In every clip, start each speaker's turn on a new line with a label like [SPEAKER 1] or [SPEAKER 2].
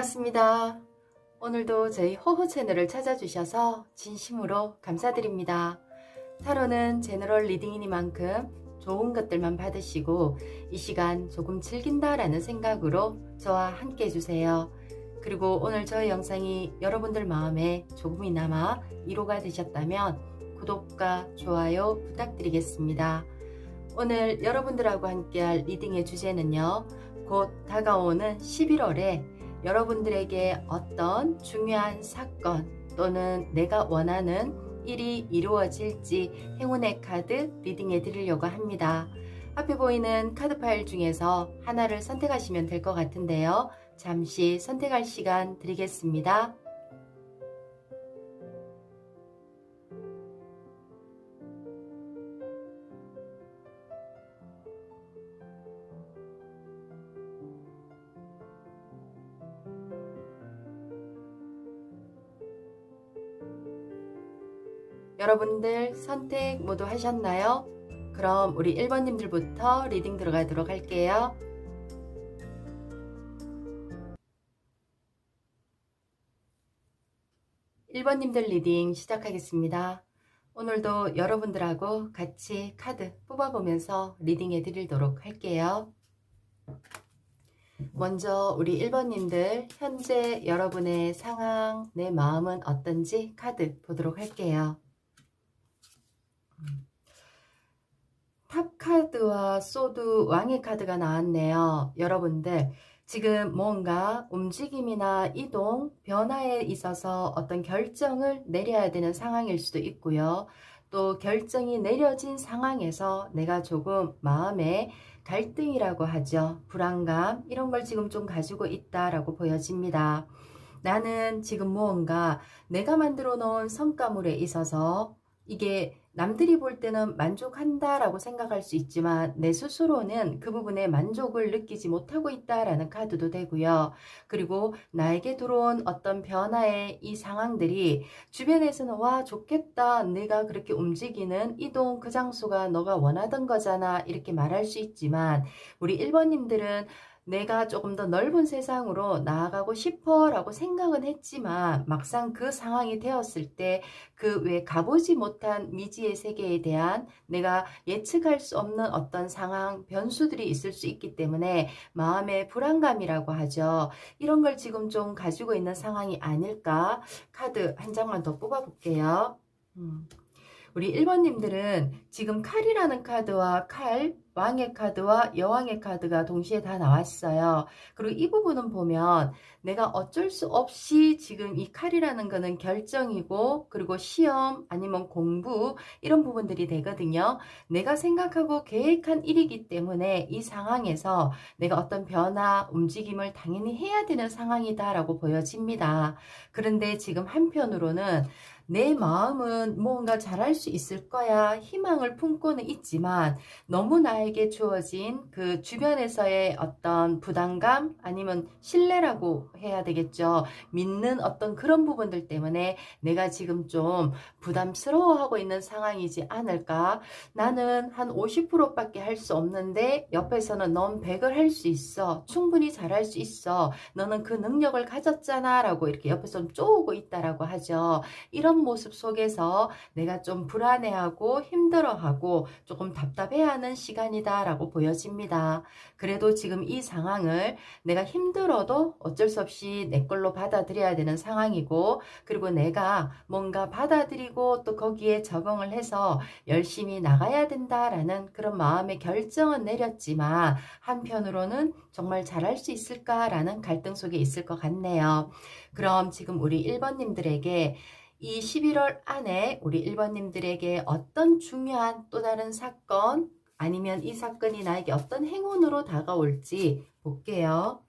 [SPEAKER 1] 반갑습니다. 오늘도 저희 호호 채널을 찾아주셔서 진심으로 감사드립니다. 타로는 제너럴 리딩이니만큼 좋은 것들만 받으시고 이 시간 조금 즐긴다라는 생각으로 저와 함께 해주세요. 그리고 오늘 저의 영상이 여러분들 마음에 조금이나마 위로가 되셨다면 구독과 좋아요 부탁드리겠습니다. 오늘 여러분들하고 함께할 리딩의 주제는요, 곧 다가오는 11월에 여러분들에게 어떤 중요한 사건 또는 내가 원하는 일이 이루어질지 행운의 카드 리딩해 드리려고 합니다. 앞에 보이는 카드 파일 중에서 하나를 선택하시면 될 것 같은데요. 잠시 선택할 시간 드리겠습니다. 여러분들 선택 모두 하셨나요? 그럼 우리 1번님들부터 리딩 들어가도록 할게요. 1번님들 리딩 시작하겠습니다. 오늘도 여러분들하고 같이 카드 뽑아보면서 리딩해 드리도록 할게요. 먼저 우리 1번님들 현재 여러분의 상황, 내 마음은 어떤지 카드 보도록 할게요. 탑 카드와 소드 왕의 카드가 나왔네요. 여러분들 지금 뭔가 움직임이나 이동, 변화에 있어서 어떤 결정을 내려야 되는 상황일 수도 있고요. 또 결정이 내려진 상황에서 내가 조금 마음에 갈등이라고 하죠. 불안감 이런 걸 지금 좀 가지고 있다라고 보여집니다. 나는 지금 무언가 내가 만들어 놓은 성과물에 있어서 이게 남들이 볼 때는 만족한다라고 생각할 수 있지만 내 스스로는 그 부분에 만족을 느끼지 못하고 있다라는 카드도 되고요. 그리고 나에게 들어온 어떤 변화의 이 상황들이 주변에서는 와 좋겠다, 내가 그렇게 움직이는 이동 그 장소가 너가 원하던 거잖아 이렇게 말할 수 있지만 우리 1번님들은 내가 조금 더 넓은 세상으로 나아가고 싶어 라고 생각은 했지만 막상 그 상황이 되었을 때 그 왜 가보지 못한 미지의 세계에 대한 내가 예측할 수 없는 어떤 상황, 변수들이 있을 수 있기 때문에 마음의 불안감이라고 하죠. 이런 걸 지금 좀 가지고 있는 상황이 아닐까? 카드 한 장만 더 뽑아 볼게요. 우리 1번님들은 지금 칼이라는 카드와 칼, 왕의 카드와 여왕의 카드가 동시에 다 나왔어요. 그리고 이 부분은 보면 내가 어쩔 수 없이 지금 이 칼이라는 거는 결정이고 그리고 시험 아니면 공부 이런 부분들이 되거든요. 내가 생각하고 계획한 일이기 때문에 이 상황에서 내가 어떤 변화, 움직임을 당연히 해야 되는 상황이다라고 보여집니다. 그런데 지금 한편으로는 내 마음은 뭔가 잘할 수 있을 거야 희망을 품고는 있지만 너무 나에게 주어진 그 주변에서의 어떤 부담감 아니면 신뢰라고 해야 되겠죠. 믿는 어떤 그런 부분들 때문에 내가 지금 좀 부담스러워하고 있는 상황이지 않을까. 나는 한 50%밖에 할 수 없는데 옆에서는 넌 100을 할 수 있어, 충분히 잘할 수 있어, 너는 그 능력을 가졌잖아 라고 이렇게 옆에서 좀 쪼우고 있다라고 하죠. 이런 모습 속에서 내가 좀 불안해하고 힘들어하고 조금 답답해하는 시간이다 라고 보여집니다. 그래도 지금 이 상황을 내가 힘들어도 어쩔 수 없이 내 걸로 받아들여야 되는 상황이고 그리고 내가 뭔가 받아들이고 또 거기에 적응을 해서 열심히 나가야 된다라는 그런 마음의 결정은 내렸지만 한편으로는 정말 잘할 수 있을까라는 갈등 속에 있을 것 같네요. 그럼 지금 우리 1번님들에게 이 11월 안에 우리 1번님들에게 어떤 중요한 또 다른 사건 아니면 이 사건이 나에게 어떤 행운으로 다가올지 볼게요.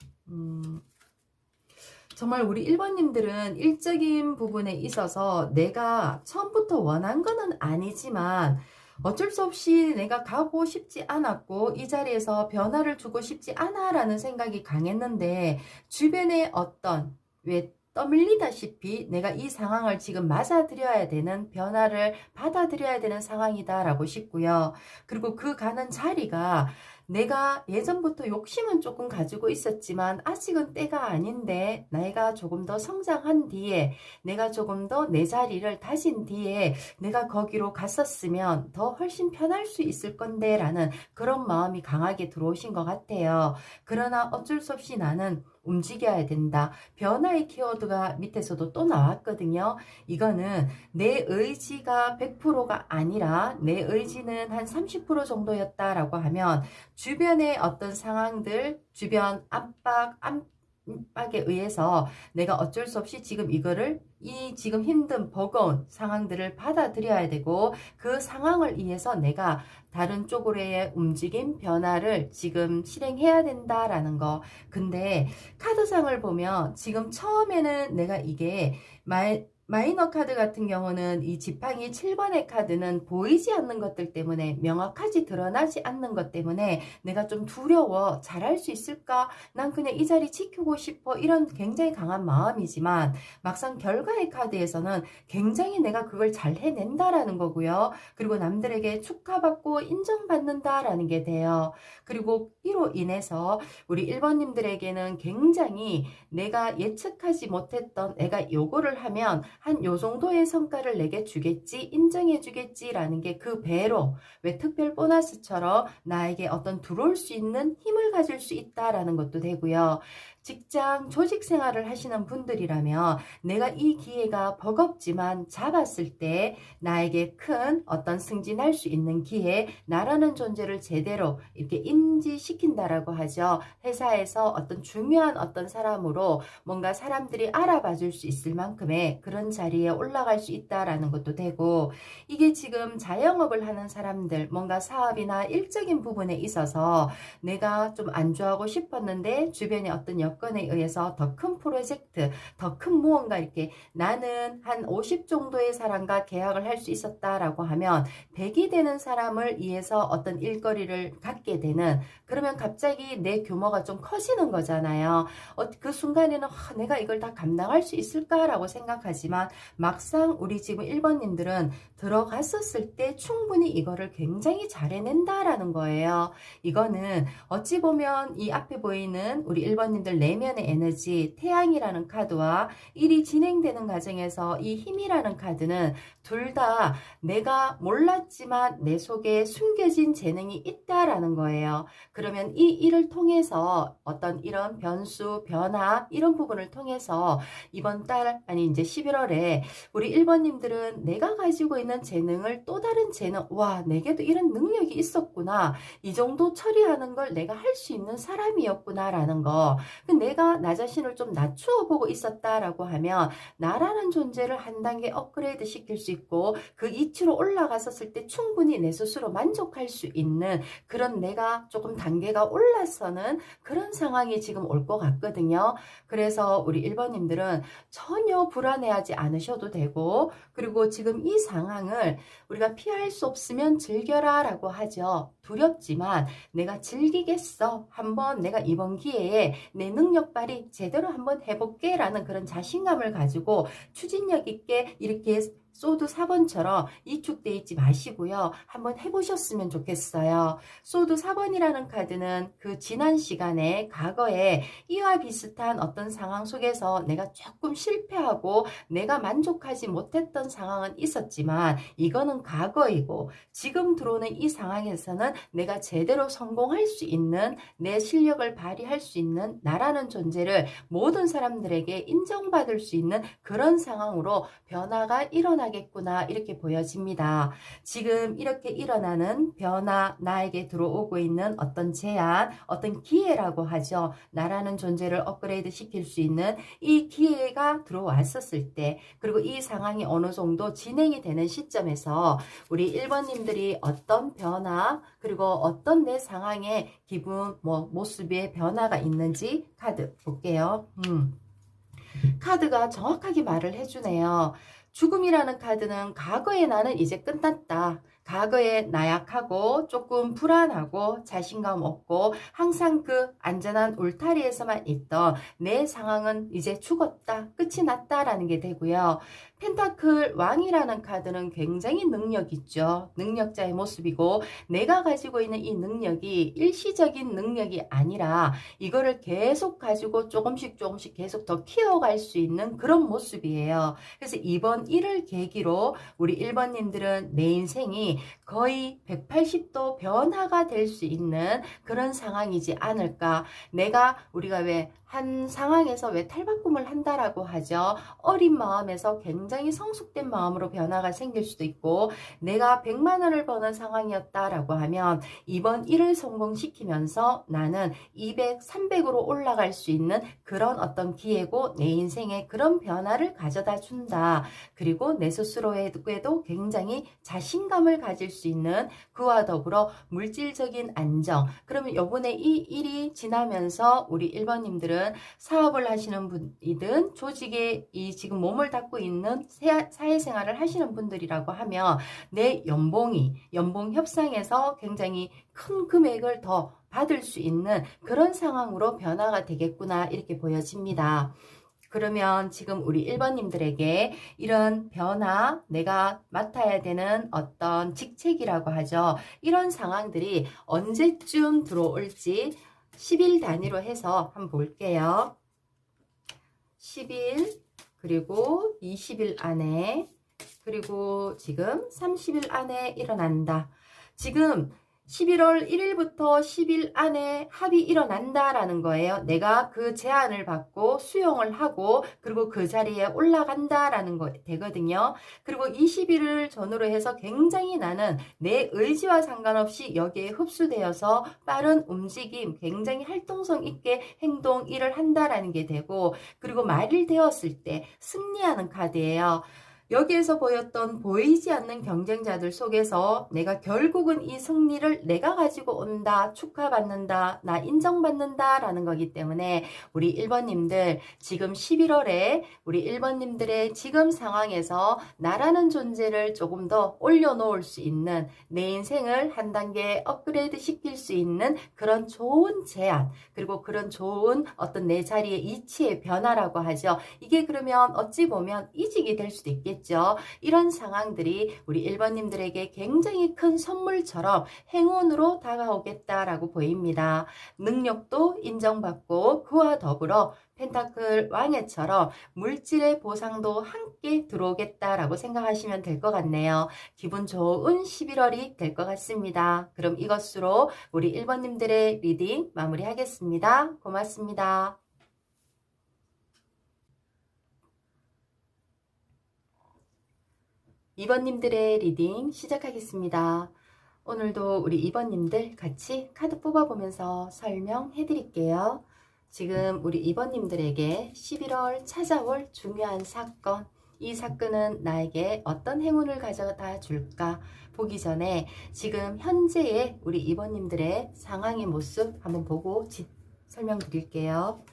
[SPEAKER 1] 정말 우리 1번님들은 일적인 부분에 있어서 내가 처음부터 원한 거는 아니지만 어쩔 수 없이 내가 가고 싶지 않았고 이 자리에서 변화를 주고 싶지 않아 라는 생각이 강했는데 주변에 어떤 왜 떠밀리다시피 내가 이 상황을 지금 맞아들여야 되는 변화를 받아들여야 되는 상황이다 라고 싶고요. 그리고 그 가는 자리가 내가 예전부터 욕심은 조금 가지고 있었지만 아직은 때가 아닌데 내가 조금 더 성장한 뒤에 내가 조금 더 내 자리를 다진 뒤에 내가 거기로 갔었으면 더 훨씬 편할 수 있을 건데 라는 그런 마음이 강하게 들어오신 것 같아요. 그러나 어쩔 수 없이 나는 움직여야 된다. 변화의 키워드가 밑에서도 또 나왔거든요. 이거는 내 의지가 100%가 아니라 내 의지는 한 30% 정도였다라고 하면 주변의 어떤 상황들, 주변 압박에 의해서 내가 어쩔 수 없이 지금 이거를 이 지금 힘든 버거운 상황들을 받아들여야 되고 그 상황을 위해서 내가 다른 쪽으로의 움직임, 변화를 지금 실행해야 된다라는 거. 근데 카드상을 보면 지금 처음에는 내가 이게 마이너 카드 같은 경우는 이 지팡이 7번의 카드는 보이지 않는 것들 때문에 명확하지 드러나지 않는 것 때문에 내가 좀 두려워. 잘할 수 있을까? 난 그냥 이 자리 지키고 싶어. 이런 굉장히 강한 마음이지만 막상 결과의 카드에서는 굉장히 내가 그걸 잘 해낸다라는 거고요. 그리고 남들에게 축하받고 인정받는다라는 게 돼요. 그리고 이로 인해서 우리 1번님들에게는 굉장히 내가 예측하지 못했던 내가 요거를 하면 한 요 정도의 성과를 내게 주겠지, 인정해 주겠지라는 게 그 배로 왜 특별 보너스처럼 나에게 어떤 들어올 수 있는 힘을 가질 수 있다라는 것도 되고요. 직장, 조직 생활을 하시는 분들이라면 내가 이 기회가 버겁지만 잡았을 때 나에게 큰 어떤 승진할 수 있는 기회, 나라는 존재를 제대로 이렇게 인지시킨다라고 하죠. 회사에서 어떤 중요한 어떤 사람으로 뭔가 사람들이 알아봐 줄 수 있을 만큼의 그런 자리에 올라갈 수 있다라는 것도 되고, 이게 지금 자영업을 하는 사람들, 뭔가 사업이나 일적인 부분에 있어서 내가 좀 안 좋아하고 싶었는데 주변의 어떤 여건에 의해서 더 큰 프로젝트, 더 큰 무언가 이렇게 나는 한 50 정도의 사람과 계약을 할 수 있었다라고 하면 100이 되는 사람을 위해서 어떤 일거리를 갖게 되는, 그러면 갑자기 내 규모가 좀 커지는 거잖아요. 그 순간에는 내가 이걸 다 감당할 수 있을까라고 생각하지만 막상 우리 지금 1번님들은 들어갔었을 때 충분히 이거를 굉장히 잘 해낸다라는 거예요. 이거는 어찌 보면 이 앞에 보이는 우리 1번님들 내면의 에너지 태양이라는 카드와 일이 진행되는 과정에서 이 힘이라는 카드는 둘 다 내가 몰랐지만 내 속에 숨겨진 재능이 있다라는 거예요. 그러면 이 일을 통해서 어떤 이런 변수, 변화 이런 부분을 통해서 이번 달 아니 이제 11월에 우리 1번님들은 내가 가지고 있는 재능을 또 다른 재능, 와 내게도 이런 능력이 있었구나, 이 정도 처리하는 걸 내가 할 수 있는 사람이었구나 라는 거. 내가 나 자신을 좀 낮추어 보고 있었다라고 하면 나라는 존재를 한 단계 업그레이드 시킬 수 있고 그 이치로 올라갔었을 때 충분히 내 스스로 만족할 수 있는 그런 내가 조금 단계가 올라서는 그런 상황이 지금 올 것 같거든요. 그래서 우리 1번님들은 전혀 불안해하지 않으셔도 되고, 그리고 지금 이 상황을 우리가 피할 수 없으면 즐겨라 라고 하죠. 두렵지만 내가 즐기겠어. 한번 내가 이번 기회에 내 능력 발휘 제대로 한번 해볼게 라는 그런 자신감을 가지고 추진력 있게 이렇게 소드 4번처럼 이축돼 있지 마시고요. 한번 해보셨으면 좋겠어요. 소드 4번이라는 카드는 그 지난 시간에 과거에 이와 비슷한 어떤 상황 속에서 내가 조금 실패하고 내가 만족하지 못했던 상황은 있었지만 이거는 과거이고 지금 들어오는 이 상황에서는 내가 제대로 성공할 수 있는 내 실력을 발휘할 수 있는 나라는 존재를 모든 사람들에게 인정받을 수 있는 그런 상황으로 변화가 일어나겠구나 이렇게 보여집니다. 지금 이렇게 일어나는 변화, 나에게 들어오고 있는 어떤 제안, 어떤 기회라고 하죠. 나라는 존재를 업그레이드 시킬 수 있는 이 기회가 들어왔었을 때, 그리고 이 상황이 어느 정도 진행이 되는 시점에서 우리 1번님들이 어떤 변화, 그리고 어떤 내 상황의 기분, 모습의 변화가 있는지 카드 볼게요. 카드가 정확하게 말을 해주네요. 죽음이라는 카드는 과거의 나는 이제 끝났다. 과거에 나약하고 조금 불안하고 자신감 없고 항상 그 안전한 울타리에서만 있던 내 상황은 이제 죽었다, 끝이 났다라는 게 되고요. 펜타클 왕이라는 카드는 굉장히 능력 있죠. 능력자의 모습이고 내가 가지고 있는 이 능력이 일시적인 능력이 아니라 이거를 계속 가지고 조금씩 조금씩 계속 더 키워갈 수 있는 그런 모습이에요. 그래서 이번 일을 계기로 우리 1번님들은 내 인생이 거의 180도 변화가 될 수 있는 그런 상황이지 않을까. 우리가 왜 한 상황에서 왜 탈바꿈을 한다라고 하죠. 어린 마음에서 굉장히 성숙된 마음으로 변화가 생길 수도 있고, 내가 100만 원을 버는 상황이었다라고 하면 이번 일을 성공시키면서 나는 200, 300으로 올라갈 수 있는 그런 어떤 기회고 내 인생에 그런 변화를 가져다 준다. 그리고 내 스스로에게도 굉장히 자신감을 가질 수 있는, 그와 더불어 물질적인 안정. 그러면 요번에 이 일이 지나면서 우리 1번님들은 사업을 하시는 분이든 조직에 지금 몸을 닫고 있는 사회생활을 하시는 분들이라고 하면 내 연봉 협상에서 굉장히 큰 금액을 더 받을 수 있는 그런 상황으로 변화가 되겠구나, 이렇게 보여집니다. 그러면 지금 우리 1번님들에게 이런 변화, 내가 맡아야 되는 어떤 직책이라고 하죠. 이런 상황들이 언제쯤 들어올지 10일 단위로 해서 한번 볼게요. 10일, 그리고 20일 안에, 그리고 지금 30일 안에 일어난다. 지금 11월 1일부터 10일 안에 합이 일어난다라는 거예요. 내가 그 제안을 받고 수용을 하고 그리고 그 자리에 올라간다라는 거 되거든요. 그리고 20일을 전후로 해서 굉장히 나는 내 의지와 상관없이 여기에 흡수되어서 빠른 움직임, 굉장히 활동성 있게 행동, 일을 한다라는 게 되고, 그리고 말일 되었을 때 승리하는 카드예요. 여기에서 보였던 보이지 않는 경쟁자들 속에서 내가 결국은 이 승리를 내가 가지고 온다, 축하받는다, 나 인정받는다 라는 거기 때문에 우리 1번님들 지금 11월에 우리 1번님들의 지금 상황에서 나라는 존재를 조금 더 올려놓을 수 있는, 내 인생을 한 단계 업그레이드 시킬 수 있는 그런 좋은 제안, 그리고 그런 좋은 어떤 내 자리의 이치의 변화라고 하죠. 이게 그러면 어찌 보면 이직이 될 수도 있겠죠. 이런 상황들이 우리 1번님들에게 굉장히 큰 선물처럼 행운으로 다가오겠다라고 보입니다. 능력도 인정받고 그와 더불어 펜타클 왕애처럼 물질의 보상도 함께 들어오겠다라고 생각하시면 될 것 같네요. 기분 좋은 11월이 될 것 같습니다. 그럼 이것으로 우리 1번님들의 리딩 마무리하겠습니다. 고맙습니다. 2번님들의 리딩 시작하겠습니다. 오늘도 우리 2번님들 같이 카드 뽑아보면서 설명해 드릴게요. 지금 우리 2번님들에게 11월 찾아올 중요한 사건, 이 사건은 나에게 어떤 행운을 가져다 줄까 보기 전에 지금 현재의 우리 2번님들의 상황의 모습 한번 보고 설명드릴게요.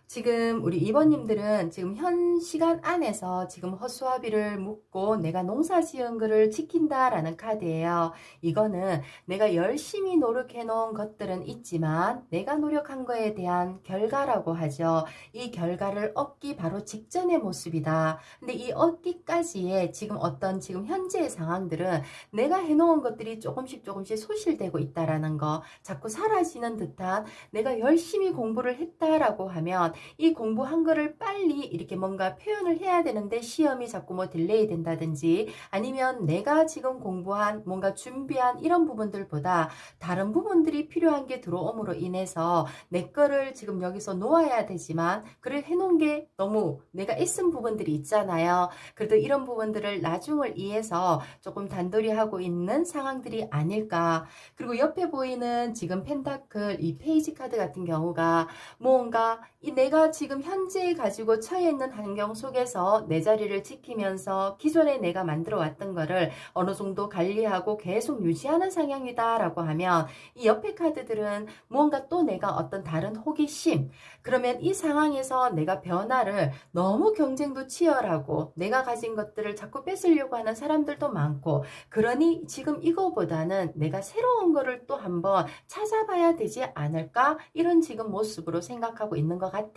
[SPEAKER 1] 지금 우리 2번님들은 지금 현 시간 안에서 지금 허수아비를 묻고 내가 농사 지은 거를 지킨다라는 카드예요. 이거는 내가 열심히 노력해 놓은 것들은 있지만 내가 노력한 거에 대한 결과라고 하죠. 이 결과를 얻기 바로 직전의 모습이다. 근데 이 얻기까지의 지금 지금 현재의 상황들은 내가 해놓은 것들이 조금씩 소실되고 있다라는 거, 자꾸 사라지는 듯한, 내가 열심히 공부를 했다라고 하면 이 공부한 거를 빨리 이렇게 뭔가 표현을 해야 되는데 시험이 자꾸 뭐 딜레이 된다든지, 아니면 내가 지금 공부한 뭔가 준비한 이런 부분들보다 다른 부분들이 필요한 게 들어옴으로 인해서 내 거를 지금 여기서 놓아야 되지만 그걸 해놓은 게 너무 내가 애쓴 부분들이 있잖아요. 그래도 이런 부분들을 나중을 위해서 조금 단돌이 하고 있는 상황들이 아닐까. 그리고 옆에 보이는 지금 펜타클 이 페이지 카드 같은 경우가 뭔가 내 내가 지금 현재 가지고 처해 있는 환경 속에서 내 자리를 지키면서 기존에 내가 만들어 왔던 거를 어느 정도 관리하고 계속 유지하는 상황이다라고 하면 이 옆에 카드들은 무언가 또 내가 어떤 다른 호기심, 그러면 이 상황에서 내가 변화를 너무 경쟁도 치열하고 내가 가진 것들을 자꾸 뺏으려고 하는 사람들도 많고, 그러니 지금 이거보다는 내가 새로운 거를 또 한번 찾아봐야 되지 않을까, 이런 지금 모습으로 생각하고 있는 것 같아요.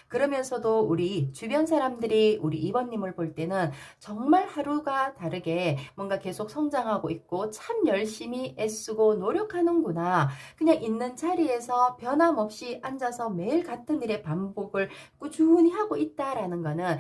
[SPEAKER 1] 그러면서도 우리 주변 사람들이 우리 이번님을 볼 때는 정말 하루가 다르게 뭔가 계속 성장하고 있고 참 열심히 애쓰고 노력하는구나, 그냥 있는 자리에서 변함없이 앉아서 매일 같은 일의 반복을 꾸준히 하고 있다라는 거는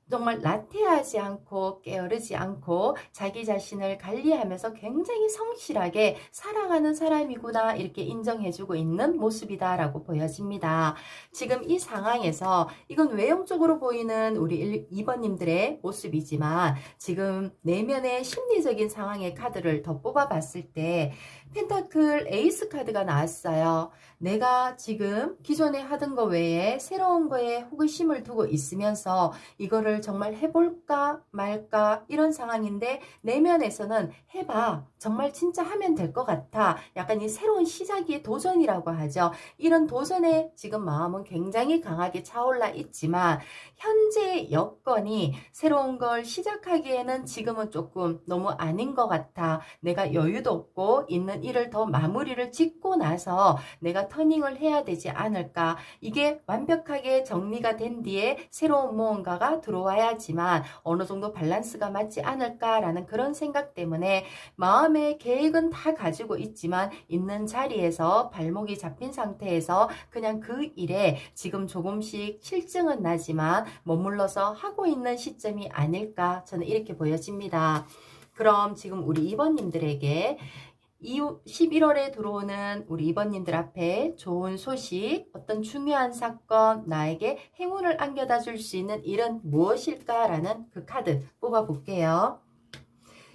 [SPEAKER 1] 정말 나태하지 않고 게으르지 않고 자기 자신을 관리하면서 굉장히 성실하게 살아가는 사람이구나, 이렇게 인정해주고 있는 모습이다라고 보여집니다. 지금 이 상황에서 이건 외형적으로 보이는 우리 2번님들의 모습이지만 지금 내면의 심리적인 상황의 카드를 더 뽑아봤을 때 펜타클 에이스 카드가 나왔어요. 내가 지금 기존에 하던 거 외에 새로운 거에 호기심을 두고 있으면서 이거를 정말 해볼까 말까 이런 상황인데, 내면에서는 해봐, 정말 진짜 하면 될 것 같아, 약간 이 새로운 시작이 도전이라고 하죠. 이런 도전에 지금 마음은 굉장히 강하게 차올라 있지만 현재 여건이 새로운 걸 시작하기에는 지금은 조금 너무 아닌 것 같아, 내가 여유도 없고 있는 일을 더 마무리를 짓고 나서 내가 터닝을 해야 되지 않을까, 이게 완벽하게 정리가 된 뒤에 새로운 무언가가 들어와야지만 어느 정도 밸런스가 맞지 않을까라는 그런 생각 때문에 마음의 계획은 다 가지고 있지만 있는 자리에서 발목이 잡힌 상태에서 그냥 그 일에 지금 조금씩 실증은 나지만 머물러서 하고 있는 시점이 아닐까, 저는 이렇게 보여집니다. 그럼 지금 우리 2번님들에게 11월에 들어오는 우리 2번님들 앞에 좋은 소식, 어떤 중요한 사건, 나에게 행운을 안겨다 줄 수 있는 일은 무엇일까라는 그 카드 뽑아볼게요.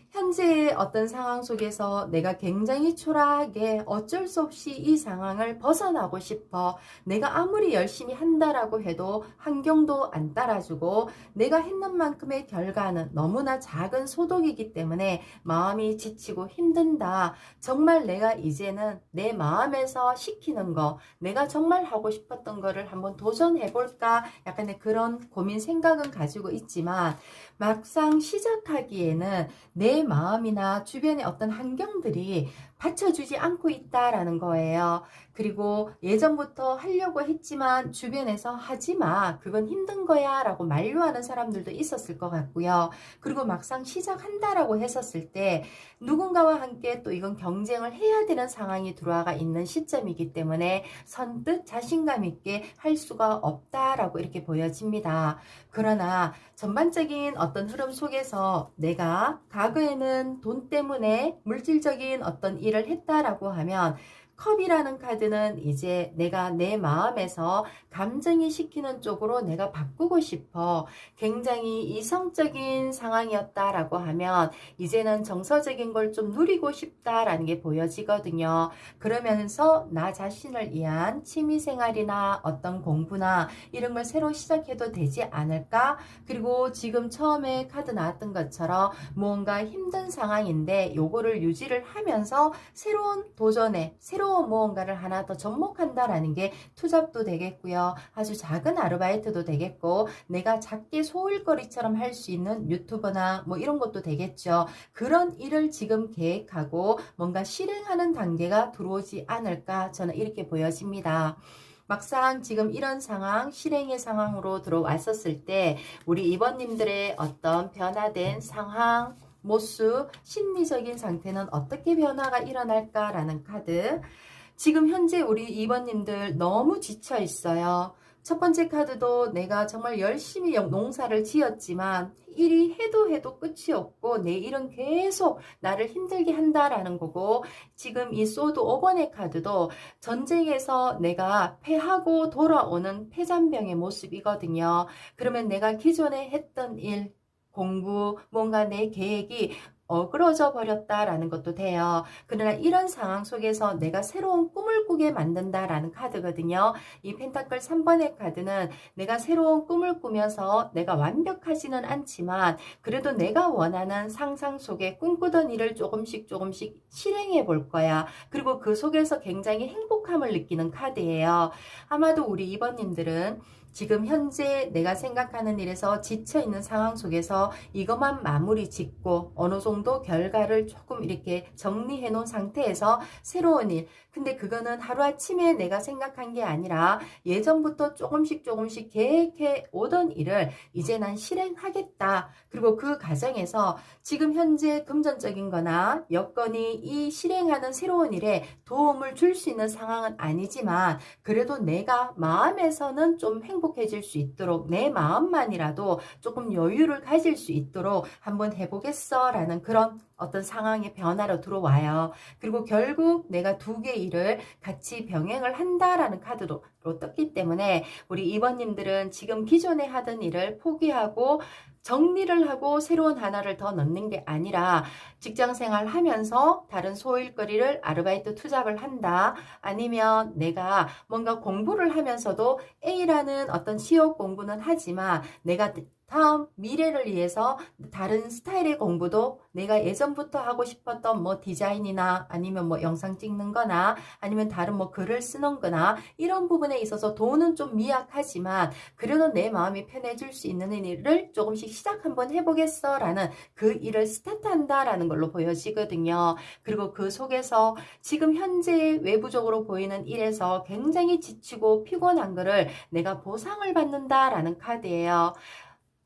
[SPEAKER 1] 현재의 어떤 상황 속에서 내가 굉장히 초라하게 어쩔 수 없이 이 상황을 벗어나고 싶어. 내가 아무리 열심히 한다라고 해도 환경도 안 따라주고 내가 했는 만큼의 결과는 너무나 작은 소득이기 때문에 마음이 지치고 힘든다. 정말 내가 이제는 내 마음에서 시키는 거, 내가 정말 하고 싶었던 거를 한번 도전해볼까, 약간의 그런 고민 생각은 가지고 있지만 막상 시작하기에는 내 마음이나 주변의 어떤 환경들이 받쳐주지 않고 있다라는 거예요. 그리고 예전부터 하려고 했지만 주변에서 하지마, 그건 힘든 거야 라고 만류하는 사람들도 있었을 것 같고요. 그리고 막상 시작한다라고 했었을 때 누군가와 함께 또 이건 경쟁을 해야 되는 상황이 들어와 있는 시점이기 때문에 선뜻 자신감 있게 할 수가 없다라고 이렇게 보여집니다. 그러나 전반적인 어떤 흐름 속에서 내가 과거에는 돈 때문에 물질적인 어떤 일을 했다라고 하면 컵이라는 카드는 이제 내가 내 마음에서 감정이 시키는 쪽으로 내가 바꾸고 싶어. 굉장히 이성적인 상황이었다라고 하면 이제는 정서적인 걸 좀 누리고 싶다라는 게 보여지거든요. 그러면서 나 자신을 위한 취미생활이나 어떤 공부나 이런 걸 새로 시작해도 되지 않을까? 그리고 지금 처음에 카드 나왔던 것처럼 뭔가 힘든 상황인데 요거를 유지를 하면서 새로운 도전에 새로운 무언가를 하나 더 접목한다라는 게 투잡도 되겠고요. 아주 작은 아르바이트도 되겠고 내가 작게 소일거리처럼 할 수 있는 유튜버나 뭐 이런 것도 되겠죠. 그런 일을 지금 계획하고 뭔가 실행하는 단계가 들어오지 않을까, 저는 이렇게 보여집니다. 막상 지금 이런 상황, 실행의 상황으로 들어왔었을 때 우리 이번님들의 어떤 변화된 상황, 모습, 심리적인 상태는 어떻게 변화가 일어날까라는 카드. 지금 현재 우리 2번님들 너무 지쳐 있어요. 첫 번째 카드도 내가 정말 열심히 농사를 지었지만 일이 해도 끝이 없고 내 일은 계속 나를 힘들게 한다라는 거고, 지금 이 소드 5번의 카드도 전쟁에서 내가 패하고 돌아오는 패잔병의 모습이거든요. 그러면 내가 기존에 했던 일, 공부, 뭔가 내 계획이 어그러져 버렸다라는 것도 돼요. 그러나 이런 상황 속에서 내가 새로운 꿈을 꾸게 만든다라는 카드거든요. 이 펜타클 3번의 카드는 내가 새로운 꿈을 꾸면서 내가 완벽하지는 않지만 그래도 내가 원하는 상상 속에 꿈꾸던 일을 조금씩 조금씩 실행해 볼 거야. 그리고 그 속에서 굉장히 행복함을 느끼는 카드예요. 아마도 우리 2번님들은 지금 현재 내가 생각하는 일에서 지쳐있는 상황 속에서 이것만 마무리 짓고 어느 정도 결과를 조금 이렇게 정리해 놓은 상태에서 새로운 일, 근데 그거는 하루아침에 내가 생각한 게 아니라 예전부터 조금씩 조금씩 계획해 오던 일을 이제 난 실행하겠다. 그리고 그 과정에서 지금 현재 금전적인 거나 여건이 이 실행하는 새로운 일에 도움을 줄 수 있는 상황은 아니지만 그래도 내가 마음에서는 좀 행복해질 수 있도록 내 마음만이라도 조금 여유를 가질 수 있도록 한번 해보겠어 라는 그런 어떤 상황의 변화로 들어와요. 그리고 결국 내가 두 개 일을 같이 병행을 한다라는 카드로 떴기 때문에 우리 2번님들은 지금 기존에 하던 일을 포기하고 정리를 하고 새로운 하나를 더 넣는 게 아니라 직장 생활 하면서 다른 소일거리를 아르바이트 투잡을 한다. 아니면 내가 뭔가 공부를 하면서도 A라는 어떤 취업 공부는 하지만 내가 다음 미래를 위해서 다른 스타일의 공부도 내가 예전부터 하고 싶었던 뭐 디자인이나 아니면 뭐 영상 찍는 거나 아니면 다른 뭐 글을 쓰는 거나 이런 부분에 있어서 돈은 좀 미약하지만 그래도 내 마음이 편해질 수 있는 일을 조금씩 시작 한번 해보겠어 라는 그 일을 스타트한다라는 걸로 보여지거든요. 그리고 그 속에서 지금 현재 외부적으로 보이는 일에서 굉장히 지치고 피곤한 거를 내가 보상을 받는다라는 카드예요.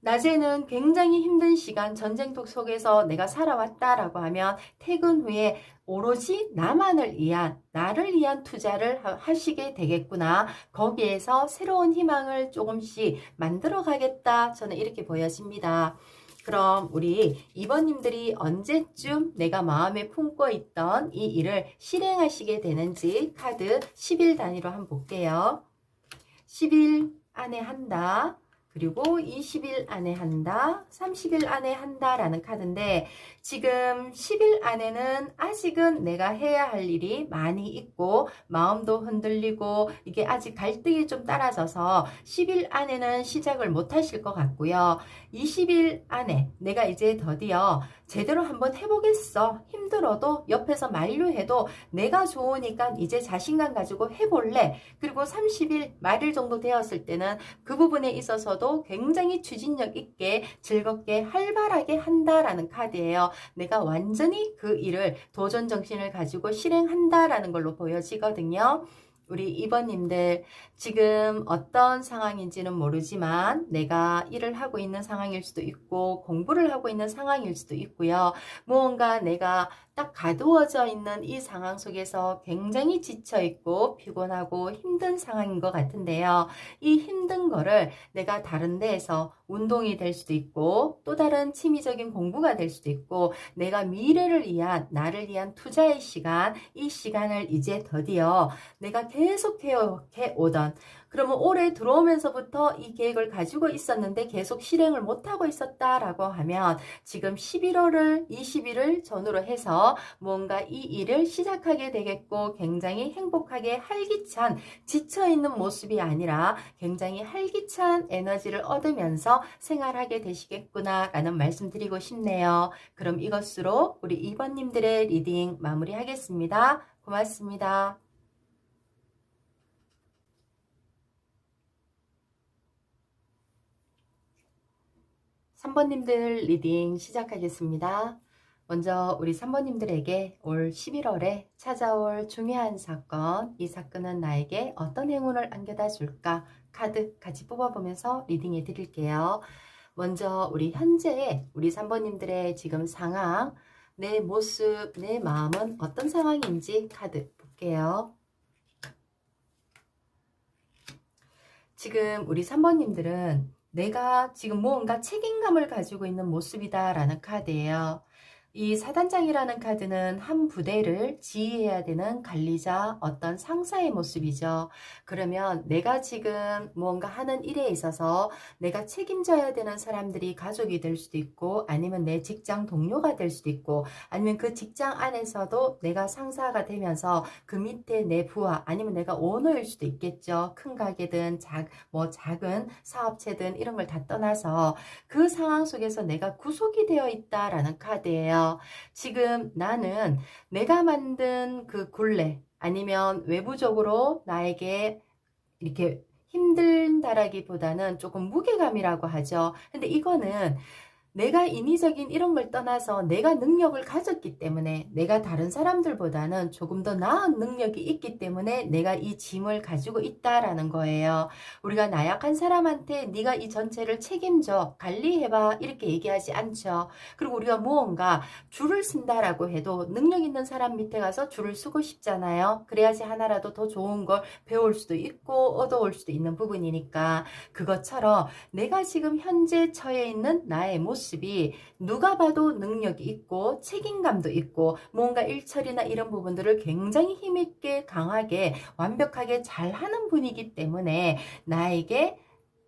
[SPEAKER 1] 낮에는 굉장히 힘든 시간, 전쟁터 속에서 내가 살아왔다라고 하면 퇴근 후에 오로지 나만을 위한, 나를 위한 투자를 하시게 되겠구나. 거기에서 새로운 희망을 조금씩 만들어 가겠다. 저는 이렇게 보여집니다. 그럼 우리 2번님들이 언제쯤 내가 마음에 품고 있던 이 일을 실행하시게 되는지 카드 10일 단위로 한번 볼게요. 10일 안에 한다. 그리고 20일 안에 한다, 30일 안에 한다라는 카드인데 지금 10일 안에는 아직은 내가 해야 할 일이 많이 있고 마음도 흔들리고 이게 아직 갈등이 좀 따라져서 10일 안에는 시작을 못 하실 것 같고요. 20일 안에 내가 이제 드디어 제대로 한번 해보겠어. 힘들어도 옆에서 만류해도 내가 좋으니까 이제 자신감 가지고 해볼래. 그리고 30일 말일 정도 되었을 때는 그 부분에 있어서도 굉장히 추진력 있게 즐겁게 활발하게 한다라는 카드예요. 내가 완전히 그 일을 도전 정신을 가지고 실행한다라는 걸로 보여지거든요. 우리 2번님들 지금 어떤 상황인지는 모르지만 내가 일을 하고 있는 상황일 수도 있고 공부를 하고 있는 상황일 수도 있고요. 무언가 내가 딱 가두어져 있는 이 상황 속에서 굉장히 지쳐 있고 피곤하고 힘든 상황인 것 같은데요. 이 힘든 거를 내가 다른 데에서 운동이 될 수도 있고 또 다른 취미적인 공부가 될 수도 있고 내가 미래를 위한 나를 위한 투자의 시간, 이 시간을 이제 드디어 내가 계속해 오던 그러면 올해 들어오면서부터 이 계획을 가지고 있었는데 계속 실행을 못하고 있었다라고 하면 지금 11월을 20일을 전후로 해서 뭔가 이 일을 시작하게 되겠고 굉장히 행복하게 활기찬 지쳐있는 모습이 아니라 굉장히 활기찬 에너지를 얻으면서 생활하게 되시겠구나 라는 말씀 드리고 싶네요. 그럼 이것으로 우리 2번님들의 리딩 마무리하겠습니다. 고맙습니다. 3번님들 리딩 시작하겠습니다. 먼저 우리 3번님들에게 올 11월에 찾아올 중요한 사건, 이 사건은 나에게 어떤 행운을 안겨다 줄까? 카드 같이 뽑아보면서 리딩해 드릴게요. 먼저 우리 현재 우리 3번님들의 지금 상황, 내 모습, 내 마음은 어떤 상황인지 카드 볼게요. 지금 우리 3번님들은 내가 지금 무언가 책임감을 가지고 있는 모습이다 라는 카드예요. 이 사단장이라는 카드는 한 부대를 지휘해야 되는 관리자, 어떤 상사의 모습이죠. 그러면 내가 지금 무언가 하는 일에 있어서 내가 책임져야 되는 사람들이 가족이 될 수도 있고, 아니면 내 직장 동료가 될 수도 있고, 아니면 그 직장 안에서도 내가 상사가 되면서 그 밑에 내 부하, 아니면 내가 오너일 수도 있겠죠. 큰 가게든 작은 사업체든 이런 걸 다 떠나서 그 상황 속에서 내가 구속이 되어 있다라는 카드예요. 지금 나는 내가 만든 그 굴레, 아니면 외부적으로 나에게 이렇게 힘들다라기보다는 조금 무게감이라고 하죠. 근데 이거는 내가 인위적인 이런 걸 떠나서 내가 능력을 가졌기 때문에, 내가 다른 사람들보다는 조금 더 나은 능력이 있기 때문에 내가 이 짐을 가지고 있다라는 거예요. 우리가 나약한 사람한테 네가 이 전체를 책임져, 관리해봐 이렇게 얘기하지 않죠. 그리고 우리가 무언가 줄을 쓴다라고 해도 능력 있는 사람 밑에 가서 줄을 쓰고 싶잖아요. 그래야지 하나라도 더 좋은 걸 배울 수도 있고 얻어올 수도 있는 부분이니까, 그것처럼 내가 지금 현재 처해 있는 나의 모습이 누가 봐도 능력이 있고 책임감도 있고 뭔가 일처리나 이런 부분들을 굉장히 힘있게 강하게 완벽하게 잘하는 분이기 때문에 나에게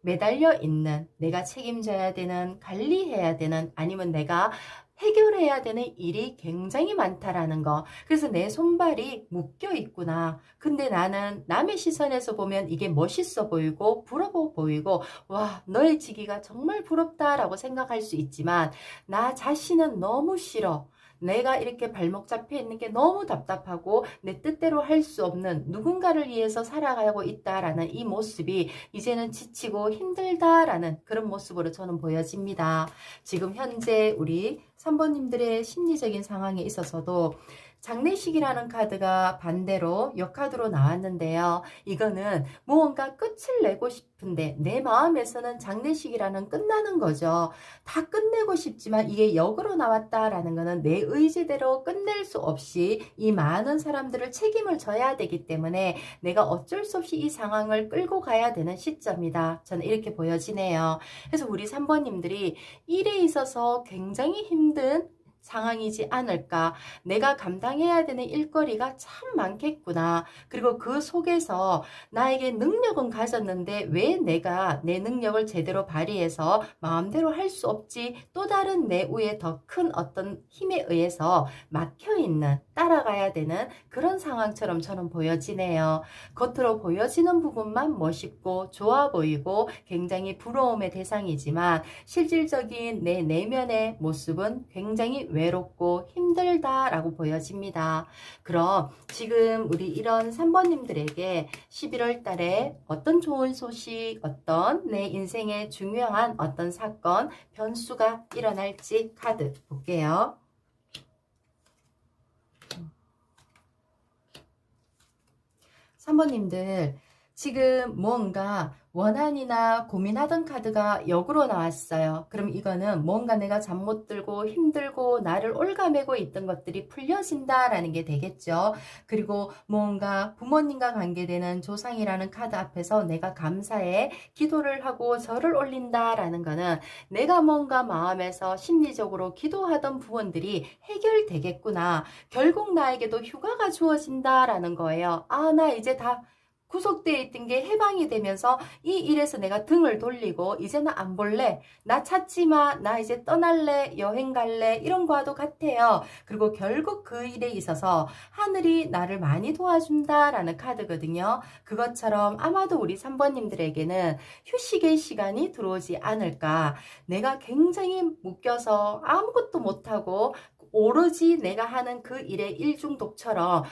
[SPEAKER 1] 매달려 있는, 내가 책임져야 되는, 관리해야 되는, 아니면 내가 해결해야 되는 일이 굉장히 많다라는 거. 그래서 내 손발이 묶여 있구나. 근데 나는 남의 시선에서 보면 이게 멋있어 보이고 부러워 보이고, 와, 너의 지기가 정말 부럽다라고 생각할 수 있지만 나 자신은 너무 싫어. 내가 이렇게 발목 잡혀 있는 게 너무 답답하고 내 뜻대로 할 수 없는, 누군가를 위해서 살아가고 있다라는 이 모습이 이제는 지치고 힘들다라는 그런 모습으로 저는 보여집니다. 지금 현재 우리 3번님들의 심리적인 상황에 있어서도 장례식이라는 카드가 반대로 역카드로 나왔는데요. 이거는 무언가 끝을 내고 싶은데 내 마음에서는 장례식이라는 끝나는 거죠. 다 끝내고 싶지만 이게 역으로 나왔다라는 거는 내 의지대로 끝낼 수 없이 이 많은 사람들을 책임을 져야 되기 때문에 내가 어쩔 수 없이 이 상황을 끌고 가야 되는 시점이다. 저는 이렇게 보여지네요. 그래서 우리 3번님들이 일에 있어서 굉장히 힘든 상황이지 않을까. 내가 감당해야 되는 일거리가 참 많겠구나. 그리고 그 속에서 나에게 능력은 가졌는데 왜 내가 내 능력을 제대로 발휘해서 마음대로 할 수 없지? 또 다른 내 위에 더 큰 어떤 힘에 의해서 막혀있는, 따라가야 되는 그런 상황처럼 저는 보여지네요. 겉으로 보여지는 부분만 멋있고 좋아 보이고 굉장히 부러움의 대상이지만 실질적인 내 내면의 모습은 굉장히 외롭고 힘들다라고 보여집니다. 그럼 지금 우리 이런 3번님들에게 11월 달에 어떤 좋은 소식, 어떤 내 인생에 중요한 어떤 사건, 변수가 일어날지 카드 볼게요. 3번님들 지금 뭔가 원한이나 고민하던 카드가 역으로 나왔어요. 그럼 이거는 뭔가 내가 잠 못 들고 힘들고 나를 올가매고 있던 것들이 풀려진다라는 게 되겠죠. 그리고 뭔가 부모님과 관계되는 조상이라는 카드 앞에서 내가 감사해 기도를 하고 절을 올린다라는 거는 내가 뭔가 마음에서 심리적으로 기도하던 부분들이 해결되겠구나. 결국 나에게도 휴가가 주어진다라는 거예요. 아, 나 이제 다 구속되어 있던 게 해방이 되면서 이 일에서 내가 등을 돌리고 이제는 안 볼래, 나 찾지 마, 나 이제 떠날래, 여행 갈래, 이런 거와도 같아요. 그리고 결국 그 일에 있어서 하늘이 나를 많이 도와준다라는 카드거든요. 그것처럼 아마도 우리 3번님들에게는 휴식의 시간이 들어오지 않을까. 내가 굉장히 묶여서 아무것도 못하고 오로지 내가 하는 그 일의 일중독처럼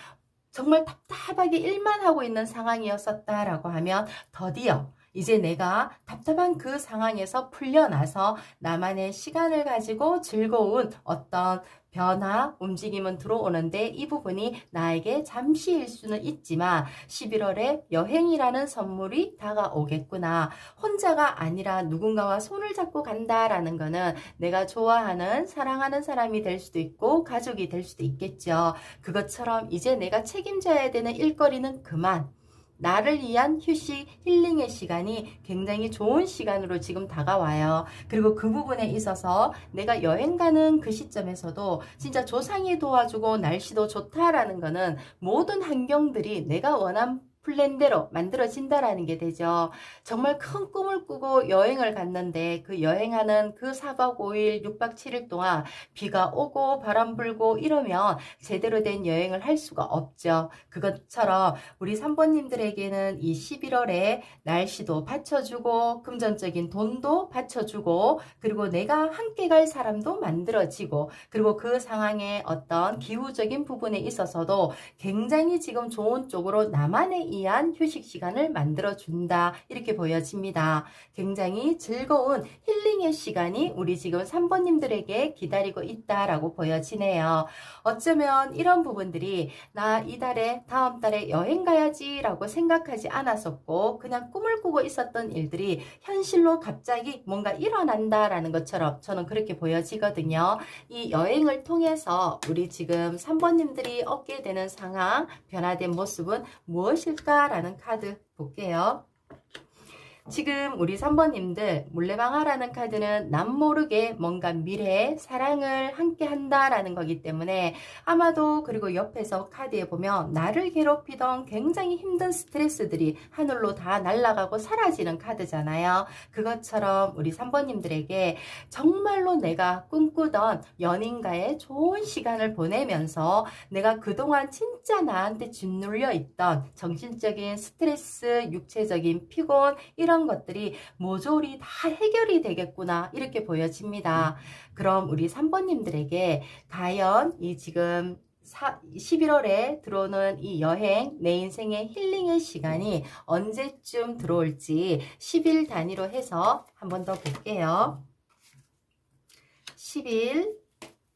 [SPEAKER 1] 정말 답답하게 일만 하고 있는 상황이었었다라고 하면 더디어 이제 내가 답답한 그 상황에서 풀려나서 나만의 시간을 가지고 즐거운 어떤 변화, 움직임은 들어오는데 이 부분이 나에게 잠시일 수는 있지만 11월에 여행이라는 선물이 다가오겠구나. 혼자가 아니라 누군가와 손을 잡고 간다라는 거는 내가 좋아하는, 사랑하는 사람이 될 수도 있고 가족이 될 수도 있겠죠. 그것처럼 이제 내가 책임져야 되는 일거리는 그만. 나를 위한 휴식, 힐링의 시간이 굉장히 좋은 시간으로 지금 다가와요. 그리고 그 부분에 있어서 내가 여행 가는 그 시점에서도 진짜 조상이 도와주고 날씨도 좋다라는 거는 모든 환경들이 내가 원한 플랜대로 만들어진다라는 게 되죠. 정말 큰 꿈을 꾸고 여행을 갔는데 그 여행하는 그 4박 5일, 6박 7일 동안 비가 오고 바람 불고 이러면 제대로 된 여행을 할 수가 없죠. 그것처럼 우리 3번님들에게는 이 11월에 날씨도 받쳐주고 금전적인 돈도 받쳐주고 그리고 내가 함께 갈 사람도 만들어지고 그리고 그 상황의 어떤 기후적인 부분에 있어서도 굉장히 지금 좋은 쪽으로 나만의 의한 휴식 시간을 만들어준다 이렇게 보여집니다. 굉장히 즐거운 힐링의 시간이 우리 지금 3번님들에게 기다리고 있다라고 보여지네요. 어쩌면 이런 부분들이 나 이달에 다음 달에 여행 가야지 라고 생각하지 않았었고 그냥 꿈을 꾸고 있었던 일들이 현실로 갑자기 뭔가 일어난다라는 것처럼 저는 그렇게 보여지거든요. 이 여행을 통해서 우리 지금 3번님들이 얻게 되는 상황, 변화된 모습은 무엇일까라는 카드 볼게요. 지금 우리 3번님들 물레방아라는 카드는 남모르게 뭔가 미래, 사랑을 함께 한다라는 거기 때문에 아마도 그리고 옆에서 카드에 보면 나를 괴롭히던 굉장히 힘든 스트레스들이 하늘로 다 날아가고 사라지는 카드잖아요. 그것처럼 우리 3번님들에게 정말로 내가 꿈꾸던 연인과의 좋은 시간을 보내면서 내가 그동안 진짜 나한테 짓눌려 있던 정신적인 스트레스, 육체적인 피곤 이런 것들이 모조리 다 해결이 되겠구나 이렇게 보여집니다. 그럼 우리 3번님들에게 과연 이 지금 11월에 들어오는 이 여행, 내 인생의 힐링의 시간이 언제쯤 들어올지 10일 단위로 해서 한 번 더 볼게요. 10일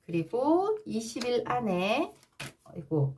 [SPEAKER 1] 그리고 20일 안에 아이고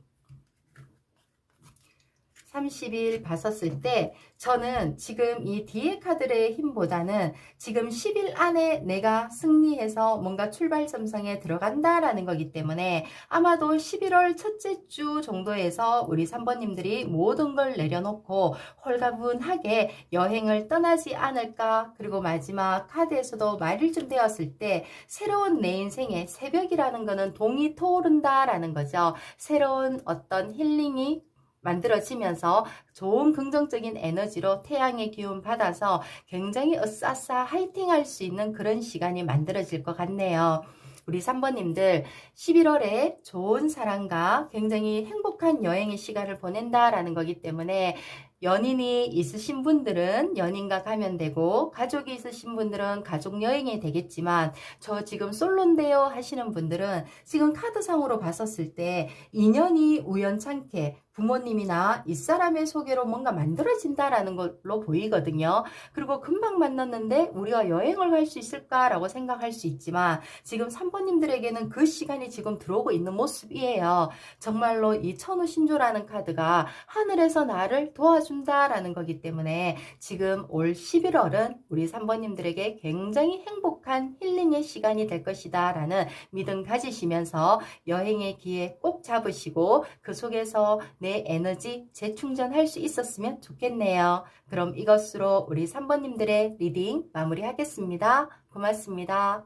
[SPEAKER 1] 30일 봤었을 때 저는 지금 이 뒤에 카드의 힘보다는 지금 10일 안에 내가 승리해서 뭔가 출발점상에 들어간다라는 거기 때문에 아마도 11월 첫째 주 정도에서 우리 3번님들이 모든 걸 내려놓고 홀가분하게 여행을 떠나지 않을까. 그리고 마지막 카드에서도 말일쯤 되었을 때 새로운 내 인생의 새벽이라는 거는 동이 터오른다라는 거죠. 새로운 어떤 힐링이 만들어지면서 좋은 긍정적인 에너지로 태양의 기운 받아서 굉장히 으싸싸 화이팅 할 수 있는 그런 시간이 만들어질 것 같네요. 우리 3번님들 11월에 좋은 사랑과 굉장히 행복한 여행의 시간을 보낸다라는 거기 때문에 연인이 있으신 분들은 연인과 가면 되고 가족이 있으신 분들은 가족 여행이 되겠지만 저 지금 솔로인데요 하시는 분들은 지금 카드상으로 봤었을 때 인연이 우연찮게 부모님이나 윗사람의 소개로 뭔가 만들어진다라는 걸로 보이거든요. 그리고 금방 만났는데 우리가 여행을 갈 수 있을까라고 생각할 수 있지만 지금 3번님들에게는 그 시간이 지금 들어오고 있는 모습이에요. 정말로 이 천우신조라는 카드가 하늘에서 나를 도와준다라는 거기 때문에 지금 올 11월은 우리 3번님들에게 굉장히 행복한 힐링의 시간이 될 것이다 라는 믿음 가지시면서 여행의 기회 꼭 잡으시고 그 속에서 내 에너지 재충전할 수 있었으면 좋겠네요. 그럼 이것으로 우리 3번님들의 리딩 마무리하겠습니다. 고맙습니다.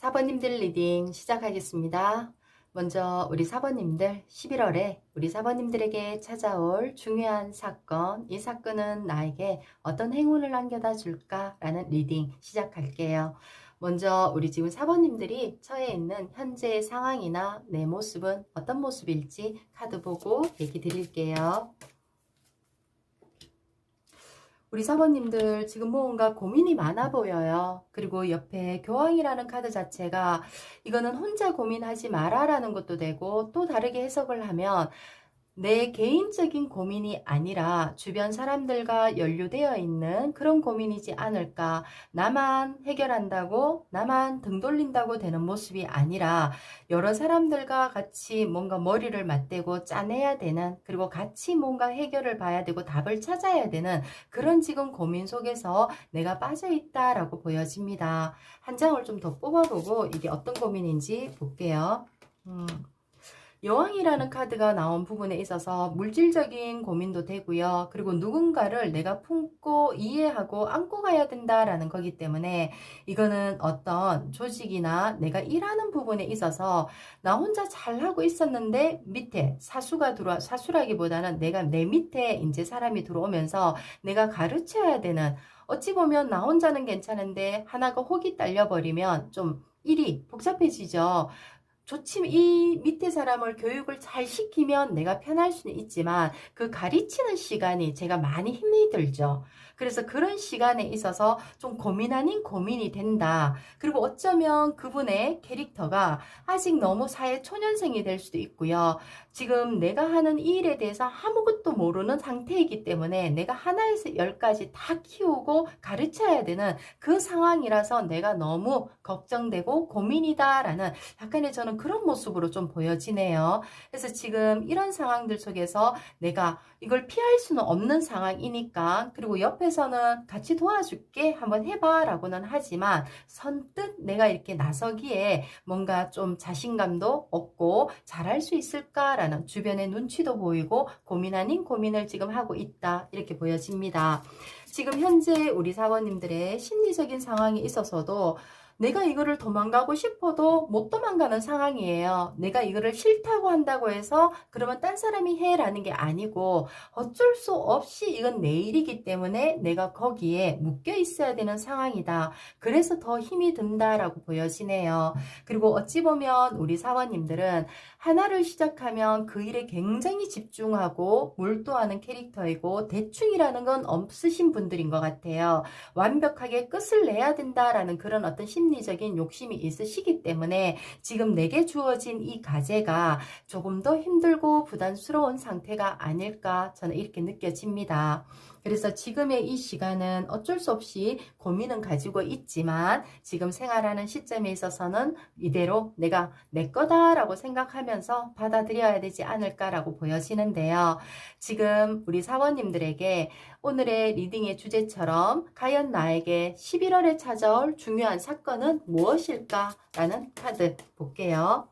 [SPEAKER 1] 4번님들 리딩 시작하겠습니다. 먼저 우리 4번님들 11월에 우리 4번님들에게 찾아올 중요한 사건, 이 사건은 나에게 어떤 행운을 안겨다 줄까라는 리딩 시작할게요. 먼저 우리 지금 4번님들이 처해 있는 현재의 상황이나 내 모습은 어떤 모습일지 카드 보고 얘기 드릴게요. 우리 사모님들 지금 뭔가 고민이 많아 보여요. 그리고 옆에 교황이라는 카드 자체가 이거는 혼자 고민하지 마라라는 것도 되고 또 다르게 해석을 하면 내 개인적인 고민이 아니라 주변 사람들과 연루되어 있는 그런 고민이지 않을까. 나만 해결한다고, 나만 등 돌린다고 되는 모습이 아니라 여러 사람들과 같이 뭔가 머리를 맞대고 짜내야 되는, 그리고 같이 뭔가 해결을 봐야 되고 답을 찾아야 되는 그런 지금 고민 속에서 내가 빠져 있다라고 보여집니다. 한 장을 좀 더 뽑아보고 이게 어떤 고민인지 볼게요. 음. 여왕이라는 카드가 나온 부분에 있어서 물질적인 고민도 되고요. 그리고 누군가를 내가 품고 이해하고 안고 가야 된다라는 거기 때문에 이거는 어떤 조직이나 내가 일하는 부분에 있어서 나 혼자 잘하고 있었는데 밑에 사수라기보다는 내가 내 밑에 이제 사람이 들어오면서 내가 가르쳐야 되는, 어찌 보면 나 혼자는 괜찮은데 하나가 혹이 딸려버리면 좀 일이 복잡해지죠. 좋지만 이 밑에 사람을 교육을 잘 시키면 내가 편할 수는 있지만 그 가르치는 시간이 제가 많이 힘이 들죠. 그래서 그런 시간에 있어서 좀 고민 아닌 고민이 된다. 그리고 어쩌면 그분의 캐릭터가 아직 너무 사회 초년생이 될 수도 있고요. 지금 내가 하는 이 일에 대해서 아무것도 모르는 상태이기 때문에 내가 하나에서 열까지 다 키우고 가르쳐야 되는 그 상황이라서 내가 너무 걱정되고 고민이다라는 약간의 저는 그런 모습으로 좀 보여지네요. 그래서 지금 이런 상황들 속에서 내가 이걸 피할 수는 없는 상황이니까, 그리고 옆에서는 같이 도와줄게 한번 해봐 라고는 하지만 선뜻 내가 이렇게 나서기에 뭔가 좀 자신감도 없고 잘할 수 있을까라는 주변의 눈치도 보이고 고민 아닌 고민을 지금 하고 있다, 이렇게 보여집니다. 지금 현재 우리 사모님들의 심리적인 상황이 있어서도 내가 이거를 도망가고 싶어도 못 도망가는 상황이에요. 내가 이거를 싫다고 한다고 해서 그러면 딴 사람이 해라는 게 아니고 어쩔 수 없이 이건 내 일이기 때문에 내가 거기에 묶여 있어야 되는 상황이다. 그래서 더 힘이 든다라고 보여지네요. 그리고 어찌 보면 우리 사원님들은 하나를 시작하면 그 일에 굉장히 집중하고 몰두하는 캐릭터이고 대충이라는 건 없으신 분들인 것 같아요. 완벽하게 끝을 내야 된다라는 그런 어떤 심리적인 욕심이 있으시기 때문에 지금 내게 주어진 이 과제가 조금 더 힘들고 부담스러운 상태가 아닐까, 저는 이렇게 느껴집니다. 그래서 지금의 이 시간은 어쩔 수 없이 고민은 가지고 있지만 지금 생활하는 시점에 있어서는 이대로 내가 내 거다라고 생각하면서 받아들여야 되지 않을까라고 보여지는데요. 지금 우리 사원님들에게 오늘의 리딩의 주제처럼 과연 나에게 11월에 찾아올 중요한 사건은 무엇일까? 라는 카드 볼게요.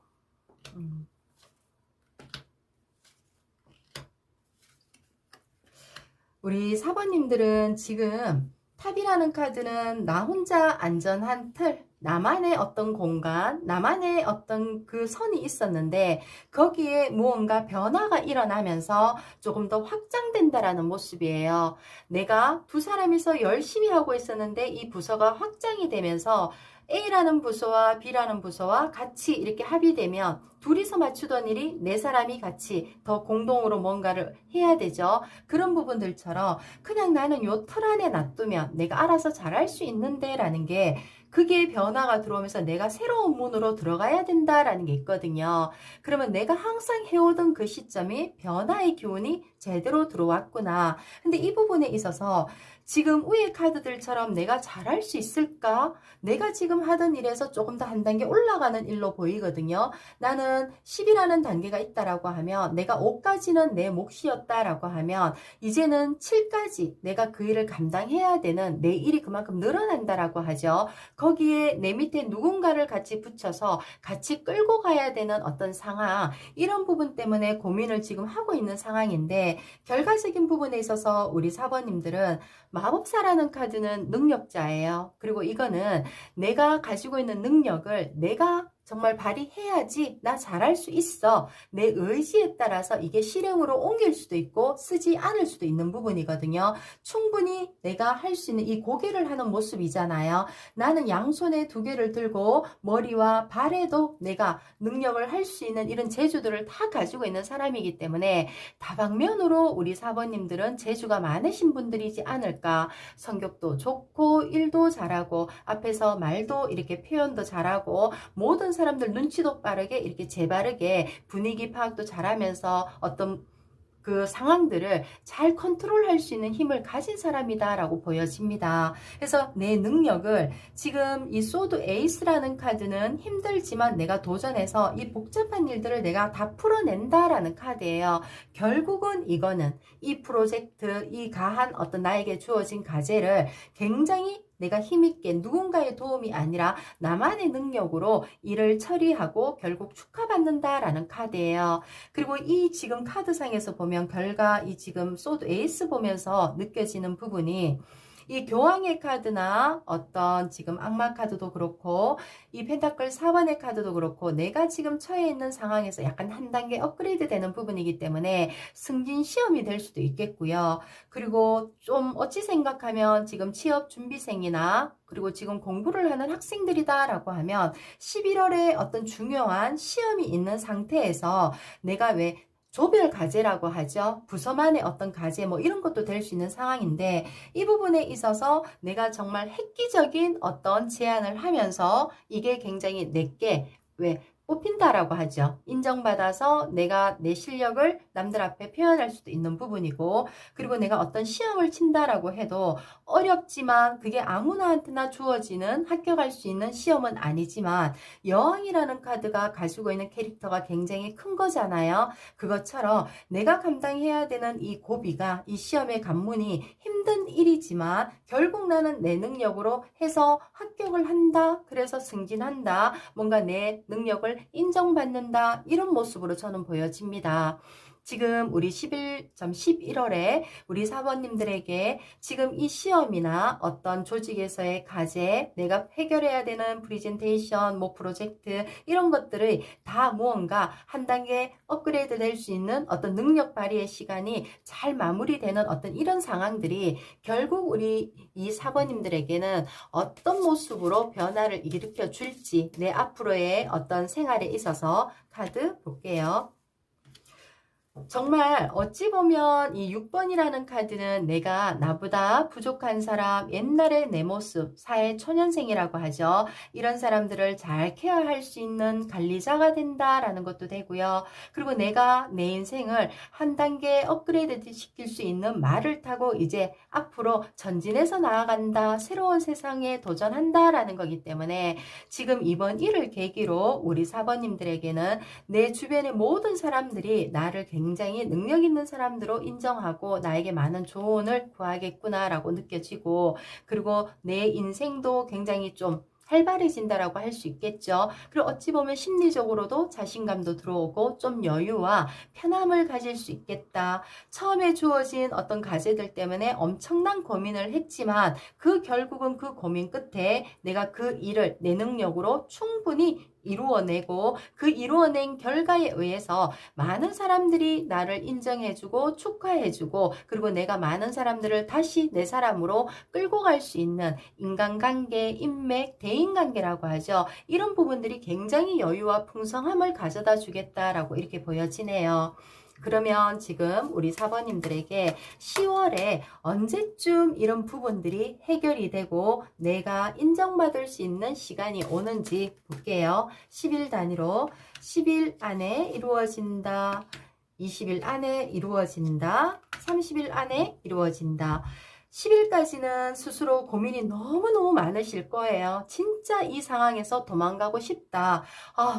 [SPEAKER 1] 우리 사번님들은 지금 탑이라는 카드는 나 혼자 안전한 틀, 나만의 어떤 공간, 나만의 어떤 그 선이 있었는데 거기에 무언가 변화가 일어나면서 조금 더 확장된다라는 모습이에요. 내가 두 사람이서 열심히 하고 있었는데 이 부서가 확장이 되면서 A라는 부서와 B라는 부서와 같이 이렇게 합의되면 둘이서 맞추던 일이 네 사람이 같이 더 공동으로 뭔가를 해야 되죠. 그런 부분들처럼 그냥 나는 요 틀 안에 놔두면 내가 알아서 잘할 수 있는데 라는 게, 그게 변화가 들어오면서 내가 새로운 문으로 들어가야 된다라는 게 있거든요. 그러면 내가 항상 해오던 그 시점이 변화의 기운이 제대로 들어왔구나. 근데 이 부분에 있어서 지금 위의 카드들처럼 내가 잘할 수 있을까? 내가 지금 하던 일에서 조금 더 한 단계 올라가는 일로 보이거든요. 나는 10이라는 단계가 있다라고 하면 내가 5까지는 내 몫이었다라고 하면 이제는 7까지 내가 그 일을 감당해야 되는 내 일이 그만큼 늘어난다라고 하죠. 거기에 내 밑에 누군가를 같이 붙여서 같이 끌고 가야 되는 어떤 상황, 이런 부분 때문에 고민을 지금 하고 있는 상황인데 결과적인 부분에 있어서 우리 사번님들은 마법사라는 카드는 능력자예요. 그리고 이거는 내가 가지고 있는 능력을 내가 정말 발휘해야지 나 잘할 수 있어. 내 의지에 따라서 이게 실행으로 옮길 수도 있고 쓰지 않을 수도 있는 부분이거든요. 충분히 내가 할 수 있는 이 고개를 하는 모습이잖아요. 나는 양손에 두 개를 들고 머리와 발에도 내가 능력을 할 수 있는 이런 재주들을 다 가지고 있는 사람이기 때문에 다방면으로 우리 사번님들은 재주가 많으신 분들이지 않을까. 성격도 좋고 일도 잘하고 앞에서 말도 이렇게 표현도 잘하고 모든 사람들 눈치도 빠르게 이렇게 재바르게 분위기 파악도 잘하면서 어떤 그 상황들을 잘 컨트롤할 수 있는 힘을 가진 사람이다라고 보여집니다. 그래서 내 능력을 지금 이 소드 에이스라는 카드는 힘들지만 내가 도전해서 이 복잡한 일들을 내가 다 풀어낸다라는 카드예요. 결국은 이거는 이 프로젝트, 이 가한 어떤 나에게 주어진 과제를 굉장히 내가 힘있게 누군가의 도움이 아니라 나만의 능력으로 일을 처리하고 결국 축하받는다라는 카드예요. 그리고 이 지금 카드상에서 보면 결과 이 지금 소드 에이스 보면서 느껴지는 부분이 이 교황의 카드나 어떤 지금 악마 카드도 그렇고 이 펜타클 4번의 카드도 그렇고 내가 지금 처해 있는 상황에서 약간 한 단계 업그레이드 되는 부분이기 때문에 승진 시험이 될 수도 있겠고요. 그리고 좀 어찌 생각하면 지금 취업 준비생이나 그리고 지금 공부를 하는 학생들이다라고 하면 11월에 어떤 중요한 시험이 있는 상태에서 내가 왜 조별 과제라고 하죠. 부서만의 어떤 과제 뭐 이런 것도 될 수 있는 상황인데 이 부분에 있어서 내가 정말 획기적인 어떤 제안을 하면서 이게 굉장히 내게 왜 뽑힌다라고 하죠. 인정받아서 내가 내 실력을 남들 앞에 표현할 수도 있는 부분이고 그리고 내가 어떤 시험을 친다라고 해도 어렵지만 그게 아무나한테나 주어지는 합격할 수 있는 시험은 아니지만 여왕이라는 카드가 가지고 있는 캐릭터가 굉장히 큰 거잖아요. 그것처럼 내가 감당해야 되는 이 고비가 이 시험의 관문이 힘든 일이지만 결국 나는 내 능력으로 해서 합격을 한다. 그래서 승진한다. 뭔가 내 능력을 인정받는다. 이런 모습으로 저는 보여집니다. 지금 우리 11월에 우리 사모님들에게 지금 이 시험이나 어떤 조직에서의 과제, 내가 해결해야 되는 프리젠테이션, 뭐 프로젝트 이런 것들을 다 무언가 한 단계 업그레이드 될 수 있는 어떤 능력 발휘의 시간이 잘 마무리되는 어떤 이런 상황들이 결국 우리 이 사모님들에게는 어떤 모습으로 변화를 일으켜 줄지 내 앞으로의 어떤 생활에 있어서 카드 볼게요. 정말 어찌 보면 이 6번이라는 카드는 내가 나보다 부족한 사람, 옛날의 내 모습, 사회 초년생이라고 하죠. 이런 사람들을 잘 케어할 수 있는 관리자가 된다라는 것도 되고요. 그리고 내가 내 인생을 한 단계 업그레이드 시킬 수 있는 말을 타고 이제 앞으로 전진해서 나아간다, 새로운 세상에 도전한다라는 거기 때문에 지금 이번 일을 계기로 우리 사번님들에게는 내 주변의 모든 사람들이 나를 굉장히 능력 있는 사람들로 인정하고 나에게 많은 조언을 구하겠구나라고 느껴지고 그리고 내 인생도 굉장히 좀 활발해진다라고 할 수 있겠죠. 그리고 어찌 보면 심리적으로도 자신감도 들어오고 좀 여유와 편함을 가질 수 있겠다. 처음에 주어진 어떤 과제들 때문에 엄청난 고민을 했지만 그 결국은 그 고민 끝에 내가 그 일을 내 능력으로 충분히 이루어내고 그 이루어낸 결과에 의해서 많은 사람들이 나를 인정해주고 축하해주고 그리고 내가 많은 사람들을 다시 내 사람으로 끌고 갈 수 있는 인간관계, 인맥, 대인관계라고 하죠. 이런 부분들이 굉장히 여유와 풍성함을 가져다 주겠다라고 이렇게 보여지네요. 그러면 지금 우리 사번님들에게 10월에 언제쯤 이런 부분들이 해결이 되고 내가 인정받을 수 있는 시간이 오는지 볼게요. 10일 단위로 10일 안에 이루어진다. 20일 안에 이루어진다. 30일 안에 이루어진다. 10일까지는 스스로 고민이 너무너무 많으실 거예요. 진짜 이 상황에서 도망가고 싶다.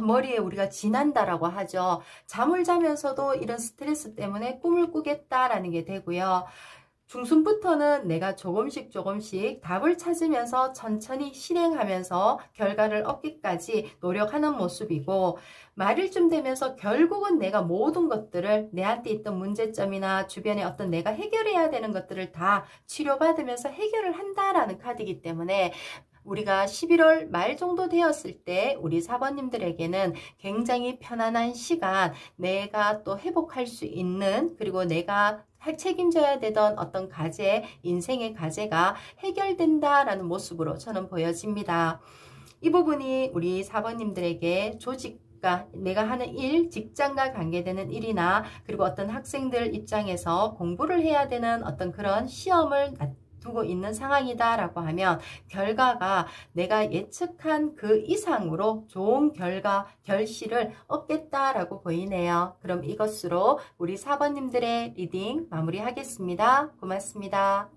[SPEAKER 1] 머리에 우리가 지난다라고 하죠. 잠을 자면서도 이런 스트레스 때문에 꿈을 꾸겠다라는 게 되고요. 중순부터는 내가 조금씩 답을 찾으면서 천천히 실행하면서 결과를 얻기까지 노력하는 모습이고 말일쯤 되면서 결국은 내가 모든 것들을 내한테 있던 문제점이나 주변에 어떤 내가 해결해야 되는 것들을 다 치료받으면서 해결을 한다라는 카드이기 때문에 우리가 11월 말 정도 되었을 때 우리 사번님들에게는 굉장히 편안한 시간, 내가 또 회복할 수 있는 그리고 내가 책임져야 되던 어떤 과제, 인생의 과제가 해결된다라는 모습으로 저는 보여집니다. 이 부분이 우리 사번님들에게 조직 내가 하는 일, 직장과 관계되는 일이나 그리고 어떤 학생들 입장에서 공부를 해야 되는 어떤 그런 시험을 두고 있는 상황이다라고 하면 결과가 내가 예측한 그 이상으로 좋은 결과, 결실을 얻겠다라고 보이네요. 그럼 이것으로 우리 사번님들의 리딩 마무리하겠습니다. 고맙습니다.